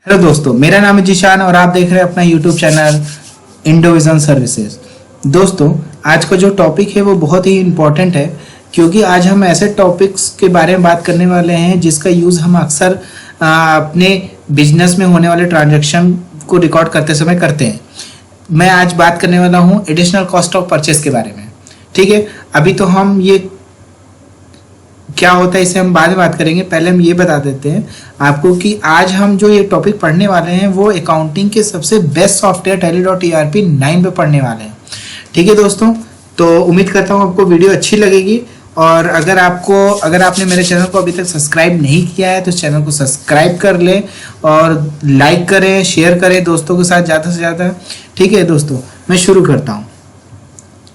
Hello दोस्तों, मेरा नाम है जिशान और आप देख रहे हैं अपना यूट्यूब चैनल इंडोविजन सर्विसेज। दोस्तों, आज का जो टॉपिक है वो बहुत ही इम्पोर्टेंट है क्योंकि आज हम ऐसे टॉपिक्स के बारे में बात करने वाले हैं जिसका यूज़ हम अक्सर अपने बिजनेस में होने वाले ट्रांजैक्शन को रिकॉर्ड करते समय करते हैं। मैं आज बात करने वाला हूँ एडिशनल कॉस्ट ऑफ परचेस के बारे में। ठीक है, अभी तो हम ये क्या होता है इसे हम बाद में बात करेंगे। पहले हम ये बता देते हैं आपको कि आज हम जो ये टॉपिक पढ़ने वाले हैं वो अकाउंटिंग के सबसे बेस्ट सॉफ्टवेयर Tally.ERP 9 पे पढ़ने वाले हैं। ठीक है दोस्तों, तो उम्मीद करता हूँ आपको वीडियो अच्छी लगेगी और अगर आपने मेरे चैनल को अभी तक सब्सक्राइब नहीं किया है तो चैनल को सब्सक्राइब कर लें और लाइक करें, शेयर करें दोस्तों के साथ ज़्यादा से ज़्यादा। ठीक है दोस्तों, मैं शुरू करता हूँ।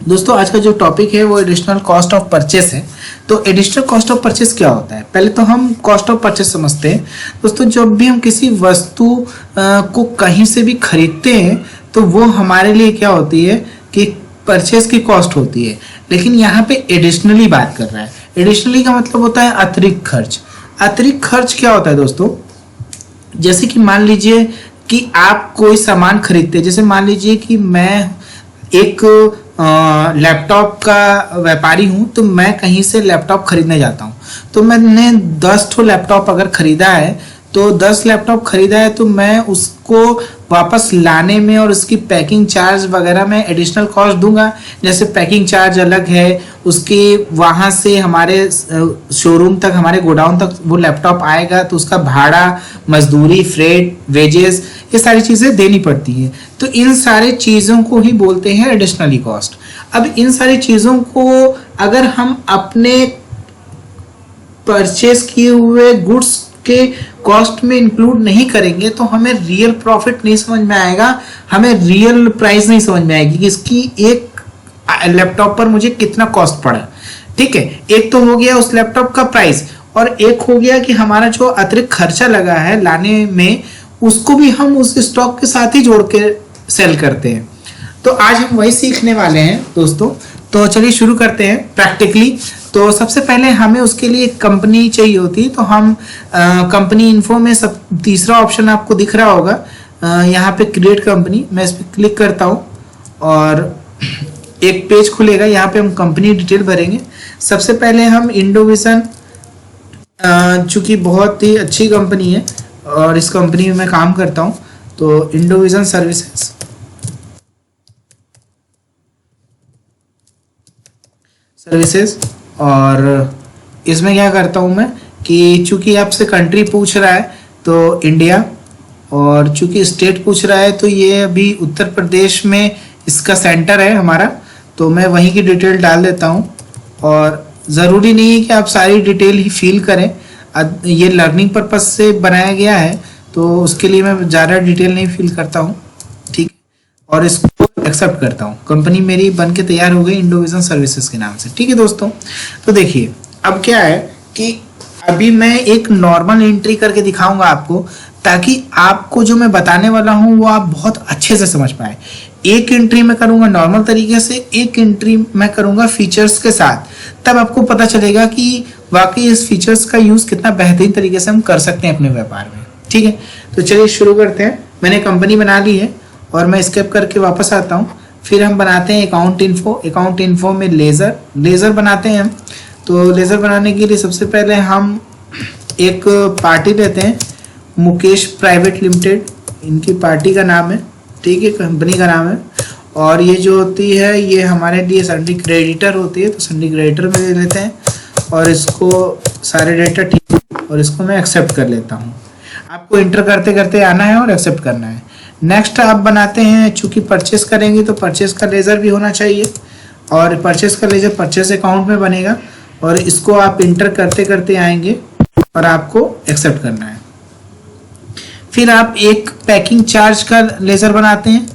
दोस्तों, आज का जो टॉपिक है वो एडिशनल कॉस्ट ऑफ परचेस है। तो एडिशनल कॉस्ट ऑफ परचेस क्या होता है, पहले तो हम कॉस्ट ऑफ परचेस समझते हैं। दोस्तों, जब भी हम किसी वस्तु को कहीं से भी खरीदते हैं तो वो हमारे लिए क्या होती है कि परचेस की कॉस्ट होती है, लेकिन यहाँ पे एडिशनली बात कर रहा है। एडिशनली का मतलब होता है अतिरिक्त खर्च। अतिरिक्त खर्च क्या होता है दोस्तों, जैसे कि मान लीजिए कि आप कोई सामान खरीदते हैं। जैसे मान लीजिए कि मैं एक लैपटॉप का व्यापारी हूँ, तो मैं कहीं से लैपटॉप खरीदने जाता हूँ। तो मैंने 10 ठो लैपटॉप अगर खरीदा है तो 10 लैपटॉप खरीदा है तो मैं उसको वापस लाने में और उसकी पैकिंग चार्ज वगैरह में एडिशनल कॉस्ट दूंगा। जैसे पैकिंग चार्ज अलग है, उसकी वहाँ से हमारे शोरूम तक, हमारे गोडाउन तक वो लैपटॉप आएगा तो उसका भाड़ा, मजदूरी, फ्रेट, वेजेस, ये सारी चीज़ें देनी पड़ती हैं। तो इन सारे चीज़ों को ही बोलते हैं एडिशनली कॉस्ट। अब इन सारी चीज़ों को अगर हम अपने परचेस किए हुए गुड्स के कॉस्ट में इंक्लूड नहीं करेंगे तो हमें रियल प्रॉफिट नहीं समझ में आएगा, हमें रियल प्राइस नहीं समझ में आएगी कि इसकी एक लैपटॉप पर मुझे कितना कॉस्ट पड़ा। ठीक है, एक तो हो गया उस लैपटॉप का प्राइस और एक हो गया कि हमारा जो अतिरिक्त खर्चा लगा है लाने में, उसको भी हम उस स्टॉक के साथ ही जोड़ के सेल करते हैं। तो आज हम वही सीखने वाले हैं दोस्तों। तो चलिए शुरू करते हैं प्रैक्टिकली। तो सबसे पहले हमें उसके लिए एक कंपनी चाहिए होती है। तो हम कंपनी इन्फो में तीसरा ऑप्शन आपको दिख रहा होगा, यहाँ पे क्रिएट कंपनी, मैं इस पर क्लिक करता हूँ और एक पेज खुलेगा। यहाँ पे हम कंपनी डिटेल भरेंगे। सबसे पहले हम इंडोविजन, चूँकि बहुत ही अच्छी कंपनी है और इस कंपनी में मैं काम करता हूँ, तो इंडोविजन सर्विसेज और इसमें क्या करता हूँ मैं कि चूंकि आपसे कंट्री पूछ रहा है तो इंडिया, और चूंकि स्टेट पूछ रहा है तो ये अभी उत्तर प्रदेश में इसका सेंटर है हमारा, तो मैं वहीं की डिटेल डाल देता हूँ। और ज़रूरी नहीं है कि आप सारी डिटेल ही फिल करें, ये लर्निंग पर्पज से बनाया गया है तो उसके लिए मैं ज़्यादा डिटेल नहीं फिल करता हूँ। ठीक, और इसको एक्सेप्ट करता हूँ। कंपनी मेरी बन के तैयार हो गई इंडोविजन सर्विसेज के नाम से। ठीक है दोस्तों, तो देखिए अब क्या है कि अभी मैं एक नॉर्मल एंट्री करके दिखाऊंगा आपको, ताकि आपको जो मैं बताने वाला हूँ वो आप बहुत अच्छे से समझ पाए। एक एंट्री मैं करूंगा नॉर्मल तरीके से, एक एंट्री मैं करूंगा फीचर्स के साथ, तब आपको पता चलेगा कि वाकई इस फीचर्स का यूज़ कितना बेहतरीन तरीके से हम कर सकते हैं अपने व्यापार में। ठीक है, तो चलिए शुरू करते हैं। मैंने कंपनी बना ली है और मैं स्केप करके वापस आता हूँ। फिर हम बनाते हैं अकाउंट इन्फो। अकाउंट इन्फो में लेज़र बनाते हैं हम। तो लेज़र बनाने के लिए सबसे पहले हम एक पार्टी लेते हैं, मुकेश प्राइवेट लिमिटेड इनकी पार्टी का नाम है। ठीक है, कंपनी का नाम है। और ये जो होती है ये हमारे लिए सन्डी क्रेडिटर होती है, तो सन्डी क्रेडिटर में ले लेते हैं और इसको सारे डेटा ठीक, और इसको मैं एक्सेप्ट कर लेता हूँ। आपको इंटर करते करते आना है और एक्सेप्ट करना है। नेक्स्ट आप बनाते हैं, चूंकि परचेस करेंगे तो परचेस का लेजर भी होना चाहिए, और परचेस का लेजर परचेस अकाउंट में बनेगा और इसको आप इंटर करते करते आएंगे और आपको एक्सेप्ट करना है। फिर आप एक पैकिंग चार्ज का लेजर बनाते हैं।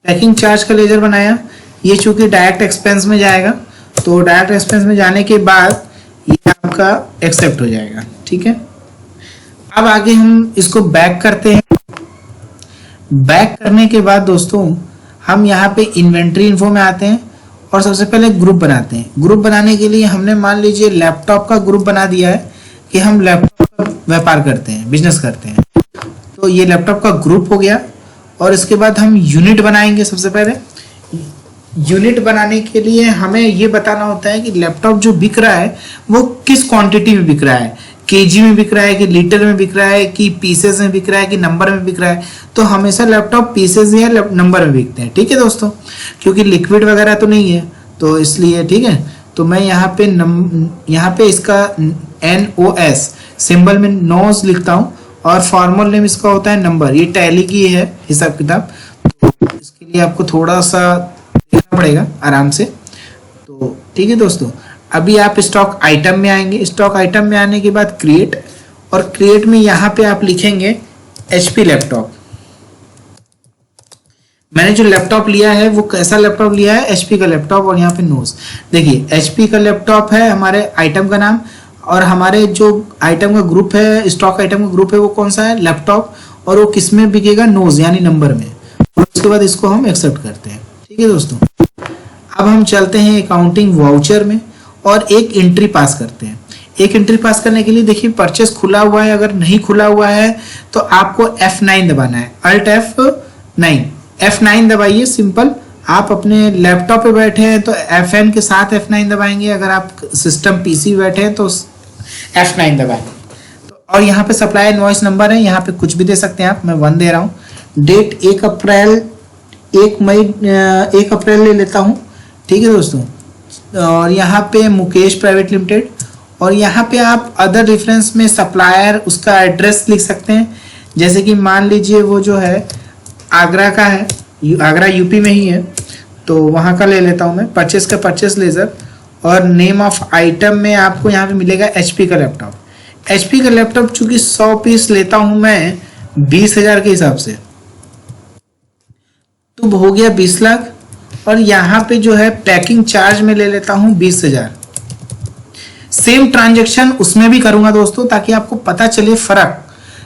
पैकिंग चार्ज का लेजर बनाया, ये चूंकि डायरेक्ट एक्सपेंस में जाएगा, तो डायरेक्ट एक्सपेंस में जाने के बाद ये आपका एक्सेप्ट हो जाएगा। ठीक है, अब आगे हम इसको बैक करते हैं। बैक करने के बाद दोस्तों हम यहाँ पे इन्वेंट्री इन्फो में आते हैं और सबसे पहले ग्रुप बनाते हैं। ग्रुप बनाने के लिए हमने मान लीजिए लैपटॉप का ग्रुप बना दिया है कि हम लैपटॉप का व्यापार करते हैं, बिजनेस करते हैं। तो ये लैपटॉप का ग्रुप हो गया। और इसके बाद हम यूनिट बनाएंगे। सबसे पहले यूनिट बनाने के लिए हमें ये बताना होता है कि लैपटॉप जो बिक रहा है वो किस क्वांटिटी में बिक रहा है, केजी में बिक रहा है कि लीटर में बिक रहा है कि पीसेस में बिक रहा है कि नंबर में बिक रहा है। तो हमेशा लैपटॉप पीसेस या नंबर में बिकते हैं, ठीक है दोस्तों, क्योंकि लिक्विड वगैरह तो नहीं है, तो इसलिए ठीक है। तो मैं यहाँ पे इसका NOS सिंबल में नोज लिखता हूँ और फॉर्मल नेम इसका होता है नंबर। ये टैली की है हिसाब किताब, तो इसके लिए आपको थोड़ा सा देखना पड़ेगा आराम से। तो ठीक है दोस्तों, अभी आप स्टॉक आइटम में आएंगे। स्टॉक आइटम में आने के बाद क्रिएट, और क्रिएट में यहाँ पे आप लिखेंगे HP लैपटॉप। मैंने जो लैपटॉप लिया है वो कैसा लैपटॉप लिया है, HP का लैपटॉप। और यहाँ पे नोज देखिए HP का लैपटॉप है हमारे आइटम का नाम, और हमारे जो आइटम का ग्रुप है, स्टॉक आइटम का ग्रुप है, वो कौन सा है, लैपटॉप। और वो किस में बिकेगा, नोज यानी नंबर में। और उसके बाद इसको हम एक्सेप्ट करते हैं, ठीक है दोस्तों। अब हम चलते हैं अकाउंटिंग वाउचर में और एक एंट्री पास करते हैं। एक एंट्री पास करने के लिए देखिए परचेस खुला हुआ है, अगर नहीं खुला हुआ है तो आपको F9 दबाना है, Alt F9 दबाइए। सिंपल, आप अपने लैपटॉप पे बैठे हैं तो FN के साथ F9 दबाएंगे, अगर आप सिस्टम PC पे बैठे हैं तो F9 दबाएंगे। तो और यहाँ पे सप्लाई इनवॉइस नंबर है, यहाँ पे कुछ भी दे सकते हैं आप, मैं 1 दे रहा हूँ। डेट 1 अप्रैल ले लेता हूँ, ठीक है दोस्तों। और यहाँ पे मुकेश प्राइवेट लिमिटेड, और यहाँ पे आप अदर रेफरेंस में सप्लायर उसका एड्रेस लिख सकते हैं। जैसे कि मान लीजिए वो जो है आगरा का है, आगरा यूपी में ही है, तो वहाँ का ले लेता हूँ मैं। परचेस का परचेस लेजर, और नेम ऑफ आइटम में आपको यहाँ पे मिलेगा HP का लैपटॉप। HP का लैपटॉप चूंकि 100 पीस लेता हूँ मैं 20,000 के हिसाब से, तो हो गया 20 लाख। और यहाँ पे जो है पैकिंग चार्ज में ले लेता हूँ 20,000। सेम ट्रांजैक्शन उसमें भी करूंगा दोस्तों, ताकि आपको पता चले फर्क,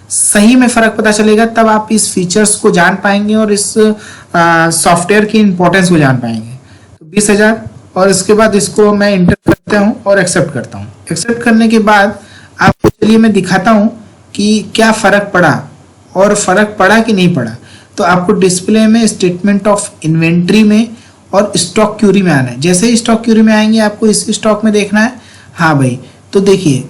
सही में फर्क पता चलेगा, तब आप इस फीचर्स को जान पाएंगे और इस सॉफ्टवेयर की इंपॉर्टेंस को जान पाएंगे। तो 20,000, और इसके बाद इसको मैं इंटर करता हूँ और एक्सेप्ट करता हूँ। एक्सेप्ट करने के बाद आपको चलिए मैं दिखाता हूँ कि क्या फर्क पड़ा, और फर्क पड़ा कि नहीं पड़ा। तो आपको डिस्प्ले में स्टेटमेंट ऑफ इन्वेंट्री में और स्टॉक क्यूरी में आना है। जैसे ही स्टॉक क्यूरी में आएंगे आपको इस स्टॉक में देखना है। हाँ भाई, तो देखिए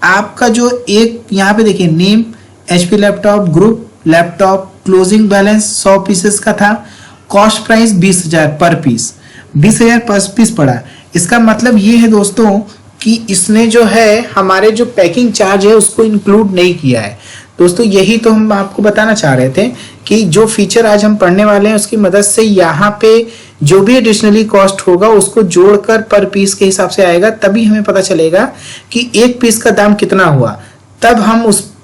आपका जो एक यहाँ पे देखिए name HP laptop, group laptop, closing balance 100 pieces का था, कॉस्ट प्राइस 20,000 पर पीस, 20,000 पर पीस पड़ा। इसका मतलब ये है दोस्तों कि इसने जो है हमारे जो पैकिंग चार्ज है उसको इंक्लूड नहीं किया है। दोस्तों यही तो हम आपको बताना चाह रहे थे कि जो फीचर आज हम पढ़ने वाले हैं उसकी मदद से यहाँ पे जो भी एडिशनली कॉस्ट होगा उसको जोड़कर पर पीस के हिसाब से आएगा, तभी हमें पता चलेगा कि एक पीस का दाम कितना हुआ, तब हम उसको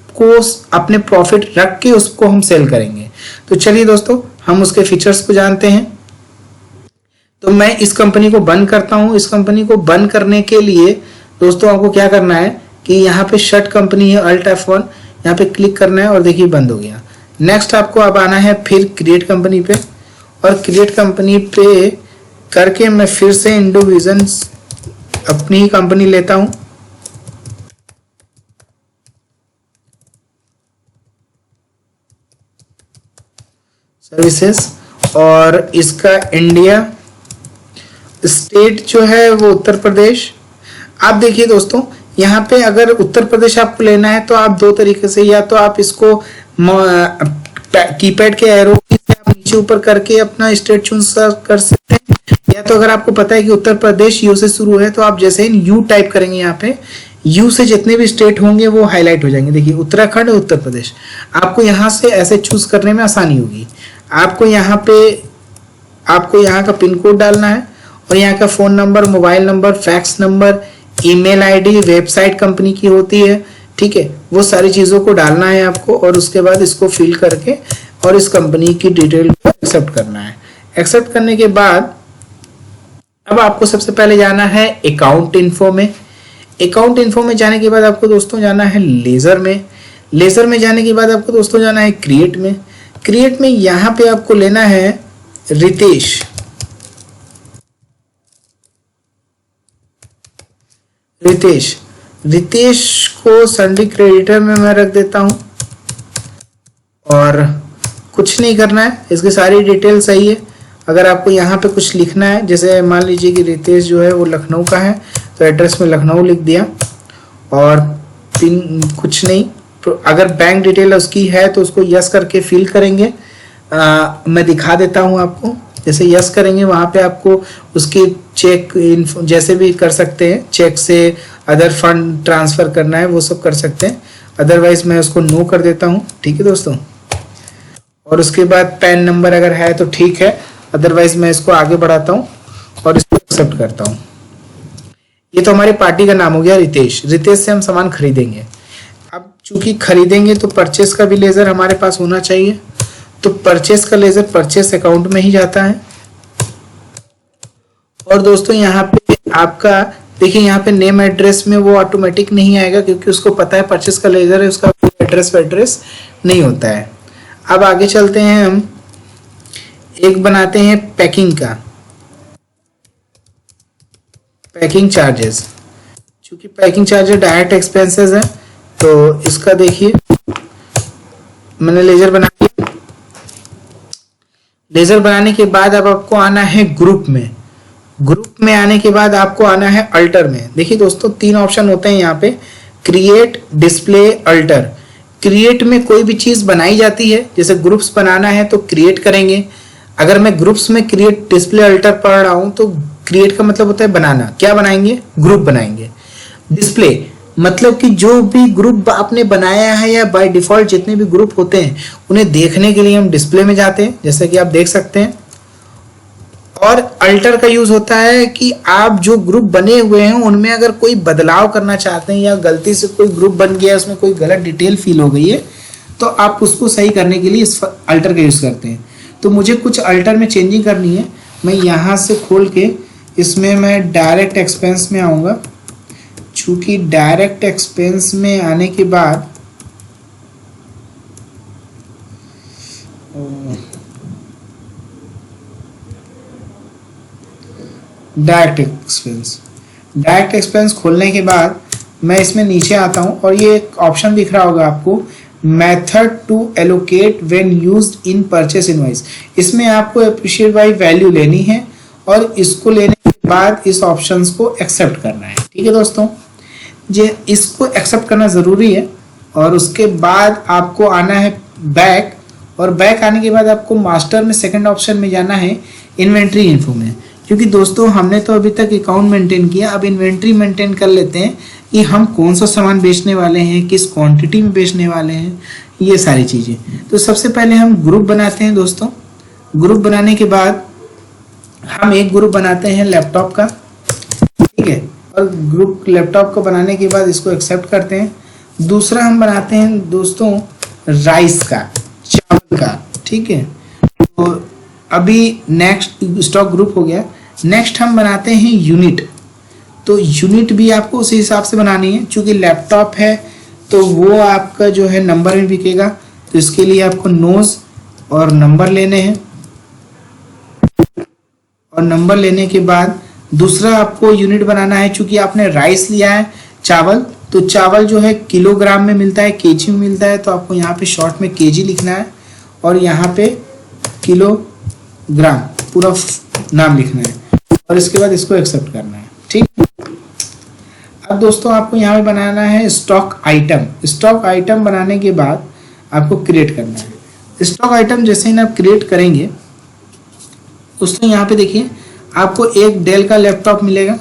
अपने प्रॉफिट रख के उसको हम सेल करेंगे। तो चलिए दोस्तों हम उसके फीचर्स को जानते हैं। तो मैं इस कंपनी को बंद करता हूं। इस कंपनी को बंद करने के लिए दोस्तों आपको क्या करना है कि यहाँ पे शट कंपनी है, Alt F1 यहाँ पे क्लिक करना है और देखिए बंद हो गया। नेक्स्ट आपको अब आना है फिर क्रिएट कंपनी पे, और क्रिएट कंपनी पे करके मैं फिर से इंडोविजन अपनी ही कंपनी लेता हूं। सर्विसेज, और इसका इंडिया, स्टेट जो है वो उत्तर प्रदेश। आप देखिए दोस्तों यहाँ पे अगर उत्तर प्रदेश आपको लेना है तो आप दो तरीके से, या तो आप इसको कीपैड के एरो से आप नीचे ऊपर करके अपना स्टेट चूज कर सकते हैं, या तो अगर आपको पता है कि उत्तर प्रदेश यू से शुरू है तो आप जैसे ही यू टाइप करेंगे यहाँ पे यू से जितने भी स्टेट होंगे वो हाईलाइट हो जाएंगे। देखिए उत्तराखंड और उत्तर प्रदेश, आपको यहाँ से ऐसे चूज करने में आसानी होगी। आपको यहाँ का पिन कोड डालना है और यहाँ का phone number, mobile number, fax number, email ID, website company की होती है, ठीक है, वो सारी चीज़ों को डालना है आपको, और उसके बाद इसको फिल करके और इस कंपनी की डिटेल को एक्सेप्ट करना है। एक्सेप्ट करने के बाद अब आपको सबसे पहले जाना है अकाउंट इन्फो में। अकाउंट इन्फो में जाने के बाद आपको दोस्तों जाना है लेजर में। लेजर में जाने के बाद आपको दोस्तों जाना है क्रिएट में। क्रिएट में यहाँ पे आपको लेना है रितेश। रितेश, रितेश को सन्डी क्रेडिटर में मैं रख देता हूं और कुछ नहीं करना है, इसकी सारी डिटेल सही है। अगर आपको यहाँ पे कुछ लिखना है, जैसे मान लीजिए कि रितेश जो है वो लखनऊ का है, तो एड्रेस में लखनऊ लिख दिया और पिन कुछ नहीं। तो अगर बैंक डिटेल उसकी है तो उसको यस करके फिल करेंगे। मैं दिखा देता हूँ आपको। जैसे यस करेंगे वहाँ पे आपको उसकी चेक जैसे भी कर सकते हैं, चेक से अदर फंड ट्रांसफ़र करना है वो सब कर सकते हैं। अदरवाइज मैं उसको नो कर देता हूँ। ठीक है दोस्तों, और उसके बाद पैन नंबर अगर है तो ठीक है, अदरवाइज मैं इसको आगे बढ़ाता हूँ और इसको एक्सेप्ट करता हूँ। ये तो हमारी पार्टी का नाम हो गया रितेश। रितेश से हम सामान खरीदेंगे। अब चूंकि खरीदेंगे तो परचेस का भी लेजर हमारे पास होना चाहिए, तो परचेस का लेजर परचेस अकाउंट में ही जाता है। और दोस्तों यहाँ पे आपका देखिए, यहाँ पे नेम एड्रेस में वो ऑटोमेटिक नहीं आएगा क्योंकि उसको पता है परचेस का लेजर है, उसका एड्रेस नहीं होता है। अब आगे चलते हैं, हम एक बनाते हैं पैकिंग का, पैकिंग चार्जेस। चूंकि पैकिंग चार्जेस डायरेक्ट एक्सपेंसेस है तो इसका देखिए मैंने लेजर बना लिया। लेजर बनाने के बाद अब आपको आना है ग्रुप में। ग्रुप में आने के बाद आपको आना है अल्टर में। देखिए दोस्तों, 3 ऑप्शन होते हैं यहाँ पे, क्रिएट, डिस्प्ले, अल्टर। क्रिएट में कोई भी चीज बनाई जाती है, जैसे ग्रुप्स बनाना है तो क्रिएट करेंगे। अगर मैं ग्रुप्स में क्रिएट, डिस्प्ले, अल्टर पढ़ रहा हूं तो क्रिएट का मतलब होता है बनाना। क्या बनाएंगे? ग्रुप बनाएंगे। डिस्प्ले मतलब कि जो भी ग्रुप आपने बनाया है या बाय डिफॉल्ट जितने भी ग्रुप होते हैं उन्हें देखने के लिए हम डिस्प्ले में जाते हैं, जैसे कि आप देख सकते हैं। और अल्टर का यूज होता है कि आप जो ग्रुप बने हुए हैं उनमें अगर कोई बदलाव करना चाहते हैं या गलती से कोई ग्रुप बन गया, उसमें कोई गलत डिटेल फिल हो गई है, तो आप उसको सही करने के लिए इस अल्टर का यूज करते हैं। तो मुझे कुछ अल्टर में चेंजिंग करनी है। मैं यहाँ से खोल के इसमें मैं डायरेक्ट एक्सपेंस में आऊँगा। चूँकि डायरेक्ट एक्सपेंस में आने के बाद डायरेक्ट एक्सपेंस खोलने के बाद मैं इसमें नीचे आता हूँ और ये एक ऑप्शन दिख रहा होगा आपको, method to allocate when used in purchase invoice. इसमें आपको एप्रिशिएट बाय वैल्यू लेनी है और इसको लेने के बाद इस ऑप्शंस को एक्सेप्ट करना है। ठीक है दोस्तों, ये इसको एक्सेप्ट करना ज़रूरी है। और उसके बाद आपको आना है बैक, और बैक आने के बाद आपको मास्टर में सेकंड ऑप्शन में जाना है इन्वेंट्री इन्फो में। क्योंकि दोस्तों हमने तो अभी तक अकाउंट मेंटेन किया, अब इन्वेंट्री मेंटेन कर लेते हैं कि हम कौन सा सामान बेचने वाले हैं, किस क्वांटिटी में बेचने वाले हैं, ये सारी चीज़ें। तो सबसे पहले हम ग्रुप बनाते हैं दोस्तों। ग्रुप बनाने के बाद हम एक ग्रुप बनाते हैं लैपटॉप का, ठीक है। और ग्रुप लैपटॉप को बनाने के बाद इसको एक्सेप्ट करते हैं। दूसरा हम बनाते हैं दोस्तों राइस का, चावल का, ठीक है। तो अभी नेक्स्ट स्टॉक ग्रुप हो गया। नेक्स्ट हम बनाते हैं यूनिट। तो यूनिट भी आपको उसी हिसाब से बनानी है, क्योंकि लैपटॉप है तो वो आपका जो है नंबर में बिकेगा। तो इसके लिए आपको नोज और नंबर लेने हैं, और नंबर लेने के बाद दूसरा आपको यूनिट बनाना है। चूंकि आपने राइस लिया है, चावल, तो चावल जो है किलोग्राम में मिलता है, केजी में मिलता है, तो आपको यहाँ पे शॉर्ट में केजी लिखना है और यहाँ पे किलोग्राम पूरा नाम लिखना है और इसके बाद इसको एक्सेप्ट करना है, ठीक। अब दोस्तों आपको यहाँ पे बनाना है स्टॉक आइटम। स्टॉक आइटम बनाने के बाद आपको क्रिएट करना है। स्टॉक आइटम जैसे ही आप क्रिएट करेंगे दोस्तों, यहाँ पे देखिए आपको एक डेल का लैपटॉप मिलेगा।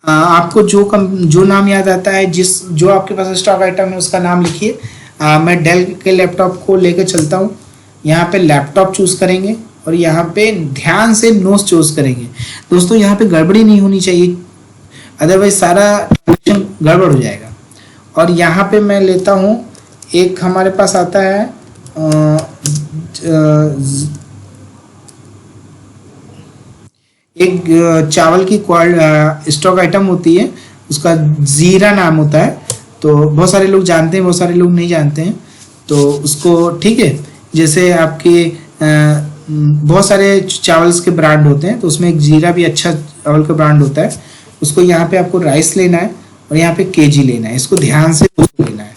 आपको जो नाम याद आता है, जो आपके पास स्टॉक आइटम है उसका नाम लिखिए। मैं डेल के लैपटॉप को लेकर चलता हूँ। यहाँ पे लैपटॉप चूज करेंगे और यहाँ पे ध्यान से नोज चूज करेंगे। दोस्तों यहाँ पे गड़बड़ी नहीं होनी चाहिए, अदरवाइज सारा ट्रांजेक्शन गड़बड़ हो जाएगा। और यहाँ पे मैं लेता हूँ, एक हमारे पास आता है एक चावल की स्टॉक आइटम होती है, उसका जीरा नाम होता है। तो बहुत सारे लोग जानते हैं, बहुत सारे लोग नहीं जानते हैं, तो उसको, ठीक है। जैसे आपके बहुत सारे चावल्स के ब्रांड होते हैं, तो उसमें एक जीरा भी अच्छा चावल का ब्रांड होता है। उसको यहाँ पे आपको राइस लेना है और यहाँ पे केजी लेना है, इसको ध्यान से लेना है।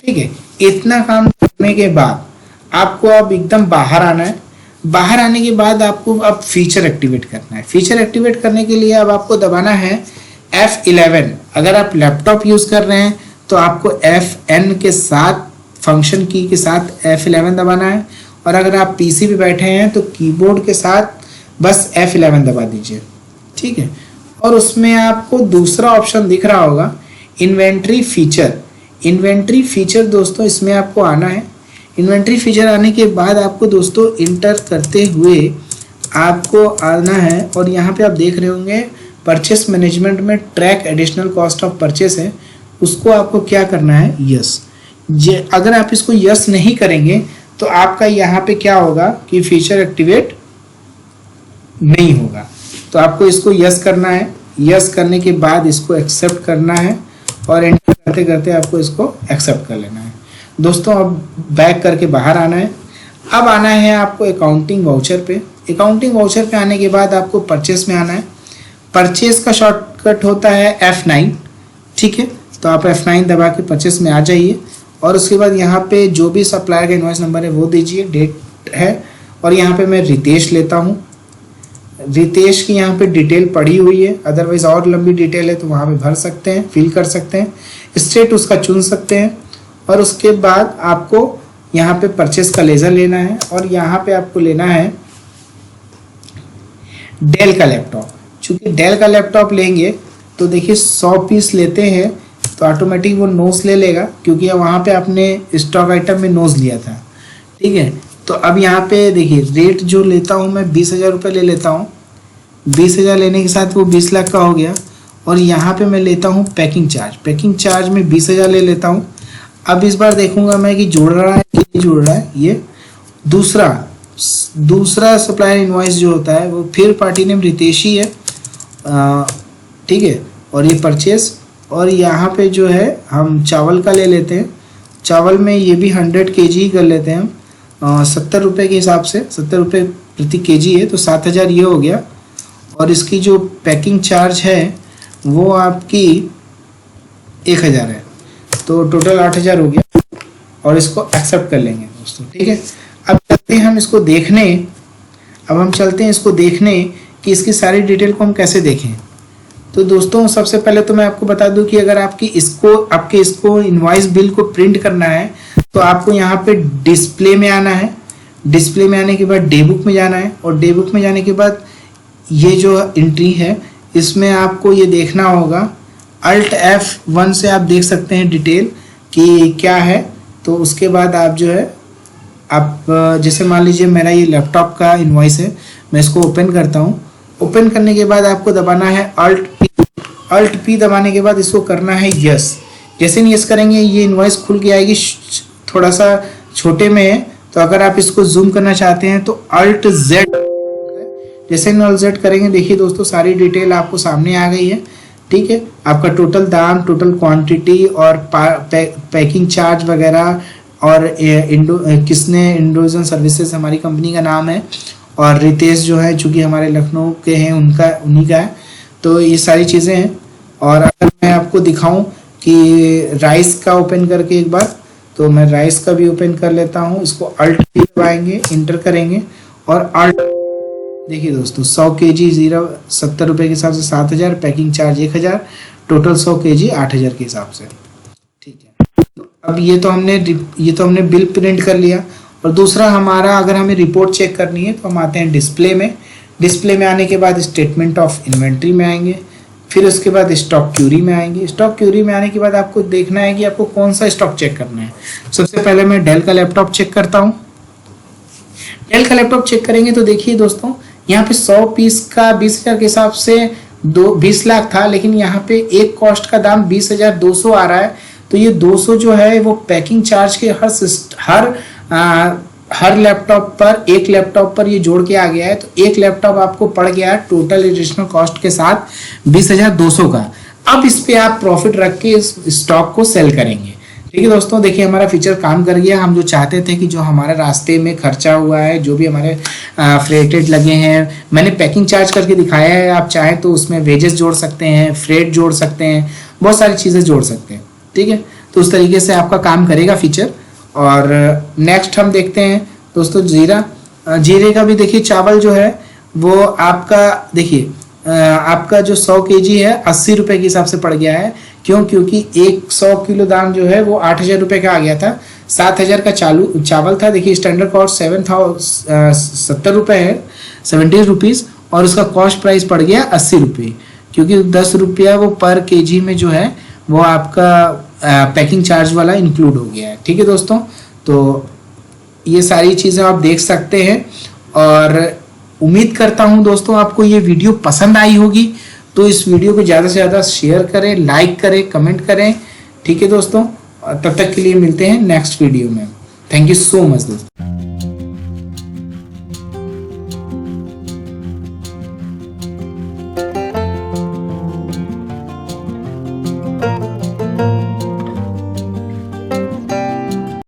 ठीक है, इतना काम करने के बाद आपको अब एकदम बाहर आना है। बाहर आने के बाद आपको अब फीचर एक्टिवेट करना है। फीचर एक्टिवेट करने के लिए अब आपको दबाना है F11। अगर आप लैपटॉप यूज कर रहे हैं तो आपको FN के साथ, फंक्शन की के साथ F11 दबाना है, और अगर आप पीसी पे बैठे हैं तो कीबोर्ड के साथ बस F11 दबा दीजिए। ठीक है, और उसमें आपको दूसरा ऑप्शन दिख रहा होगा इन्वेंट्री फीचर। इन्वेंट्री फीचर दोस्तों इसमें आपको आना है। इन्वेंट्री फीचर आने के बाद आपको दोस्तों इंटर करते हुए आपको आना है, और यहाँ पे आप देख रहे होंगे परचेस मैनेजमेंट में track additional cost of purchase है, उसको आपको क्या करना है, यस। अगर आप इसको यस नहीं करेंगे तो आपका यहाँ पे क्या होगा कि फीचर एक्टिवेट नहीं होगा। तो आपको इसको यस करना है। यस करने के बाद इसको एक्सेप्ट करना है, और एंटर करते करते आपको इसको एक्सेप्ट कर लेना है। दोस्तों अब बैक करके बाहर आना है। अब आना है आपको अकाउंटिंग वाउचर पे। अकाउंटिंग वाउचर पे आने के बाद आपको परचेस में आना है। परचेस का शॉर्टकट होता है F9। ठीक है, तो आप F9 दबा के परचेस में आ जाइए, और उसके बाद यहाँ पे जो भी सप्लायर का इनवॉइस नंबर है वो दीजिए, डेट है, और यहाँ पे मैं रितेश लेता हूँ। रितेश की यहाँ पे डिटेल पड़ी हुई है, अदरवाइज और लंबी डिटेल है तो वहाँ पे भर सकते हैं, फिल कर सकते हैं, स्टेट उसका चुन सकते हैं। और उसके बाद आपको यहाँ पे परचेस का लेजर लेना है, और यहाँ पे आपको लेना है डेल का लैपटॉप। चूंकि डेल का लैपटॉप लेंगे तो देखिए 100 पीस लेते हैं तो ऑटोमेटिक वो नोज ले लेगा, क्योंकि वहाँ पे आपने स्टॉक आइटम में नोज लिया था। ठीक है, तो अब यहाँ पे देखिए रेट जो लेता हूँ मैं 20,000 रुपये ले लेता हूँ। 20,000 लेने के साथ वो 20 लाख का हो गया। और यहाँ पे मैं लेता हूँ पैकिंग चार्ज। पैकिंग चार्ज में 20,000 ले लेता हूँ। अब इस बार देखूंगा मैं कि जुड़ रहा है कि नहीं जुड़ रहा है। ये दूसरा सप्लायर इनवॉइस जो होता है वो फिर पार्टी नेम रितेश ही है। ठीक है, और ये परचेस, और यहाँ पे जो है हम चावल का ले लेते हैं। चावल में ये भी 100 kg ही कर लेते हैं हम, 70 रुपये के हिसाब से, 70 रुपये प्रति केजी है, तो 7,000 ये हो गया। और इसकी जो पैकिंग चार्ज है वो आपकी 1,000 है, तो टोटल 8,000 हो गया, और इसको एक्सेप्ट कर लेंगे दोस्तों। ठीक है, अब चलते हैं हम इसको देखने। अब हम चलते हैं इसको देखने कि इसकी सारी डिटेल को हम कैसे देखें। तो दोस्तों सबसे पहले तो मैं आपको बता दूं कि अगर आपके इसको इनवॉइस बिल को प्रिंट करना है तो आपको यहाँ पे डिस्प्ले में आना है। डिस्प्ले में आने के बाद डे बुक में जाना है, और डे बुक में जाने के बाद ये जो एंट्री है इसमें आपको ये देखना होगा। Alt F1 से आप देख सकते हैं डिटेल कि क्या है। तो उसके बाद आप जो है आप जैसे मान लीजिए मेरा ये लैपटॉप का इनवॉइस है, मैं इसको ओपन करता हूँ। ओपन करने के बाद आपको दबाना है Alt P दबाने के बाद इसको करना है यस। जैसे नहीं यस करेंगे ये इनवॉइस खुल के आएगी, थोड़ा सा छोटे में है, तो अगर आप इसको जूम करना चाहते हैं तो Alt Z। जैसे Alt Z करेंगे देखिए दोस्तों सारी डिटेल आपको सामने आ गई है। ठीक है, आपका टोटल दाम, टोटल क्वांटिटी और पैकिंग चार्ज वगैरह, और किसने इंडोविजन सर्विसेज हमारी कंपनी का नाम है, और रितेश जो है चूँकि हमारे लखनऊ के हैं उन्हीं का है। तो ये सारी चीज़ें हैं। और अगर मैं आपको दिखाऊं कि राइस का ओपन करके एक बार, तो मैं राइस का भी ओपन कर लेता हूं। इसको Alt P दबाएंगे, इंटर करेंगे, और Alt देखिए दोस्तों 100 kg 70 रुपये के हिसाब से 7,000, पैकिंग चार्ज 1,000, टोटल 100 kg 8,000 के हिसाब से। ठीक है, तो अब ये तो हमने बिल प्रिंट कर लिया। और दूसरा हमारा अगर हमें रिपोर्ट चेक करनी है तो हम आते हैं डिस्प्ले में। डिस्प्ले में आने के बाद स्टेटमेंट ऑफ इन्वेंट्री में आएंगे, फिर उसके बाद स्टॉक क्यूरी में आएंगे। स्टॉक क्यूरी में आने के बाद आपको देखना है कि आपको कौन सा स्टॉक चेक करना है। सबसे पहले मैं डेल का लैपटॉप चेक करता हूँ। डेल का लैपटॉप चेक करेंगे तो देखिए दोस्तों यहाँ पे 100 पीस का 20,000 के हिसाब से 20 लाख था, लेकिन यहाँ पे एक कॉस्ट का दाम 20,200 आ रहा है। तो ये 200 जो है वो पैकिंग चार्ज के हर लैपटॉप पर, एक लैपटॉप पर ये जोड़ के आ गया है। तो एक लैपटॉप आपको पड़ गया है टोटल एडिशनल कॉस्ट के साथ 20,200 का। अब इस पे आप प्रॉफिट रख के इस स्टॉक को सेल करेंगे। ठीक है दोस्तों, देखिए हमारा फीचर काम कर गया। हम जो चाहते थे कि जो हमारा रास्ते में खर्चा हुआ है, जो भी हमारे फ्रेटेड लगे हैं, मैंने पैकिंग चार्ज करके दिखाया है। आप चाहें तो उसमें वेजेस जोड़ सकते हैं, फ्रेट जोड़ सकते हैं, बहुत सारी चीज़ें जोड़ सकते हैं। ठीक है, तो उस तरीके से आपका काम करेगा फीचर। और नेक्स्ट हम देखते हैं दोस्तों जीरा। जीरे का भी देखिए चावल जो है वो आपका देखिए आपका जो 100 kg है 80 रुपए के हिसाब से पड़ गया है। क्यों? क्योंकि 100 किलो दाम जो है वो 8,000 रुपये का आ गया था। 7,000 का चावल था। देखिए स्टैंडर्ड कॉस्ट 70 रुपये है, 70 रुपीज़, और उसका कॉस्ट प्राइस पड़ गया 80 रुपये, क्योंकि 10 रुपया वो पर केजी में जो है वो आपका पैकिंग चार्ज वाला इंक्लूड हो गया है। ठीक है दोस्तों, तो ये सारी चीज़ें आप देख सकते हैं। और उम्मीद करता हूं दोस्तों आपको ये वीडियो पसंद आई होगी। तो इस वीडियो को ज़्यादा से ज़्यादा शेयर करें, लाइक करें, कमेंट करें। ठीक है दोस्तों, तब तक के लिए मिलते हैं नेक्स्ट वीडियो में। थैंक यू सो मच दोस्तों।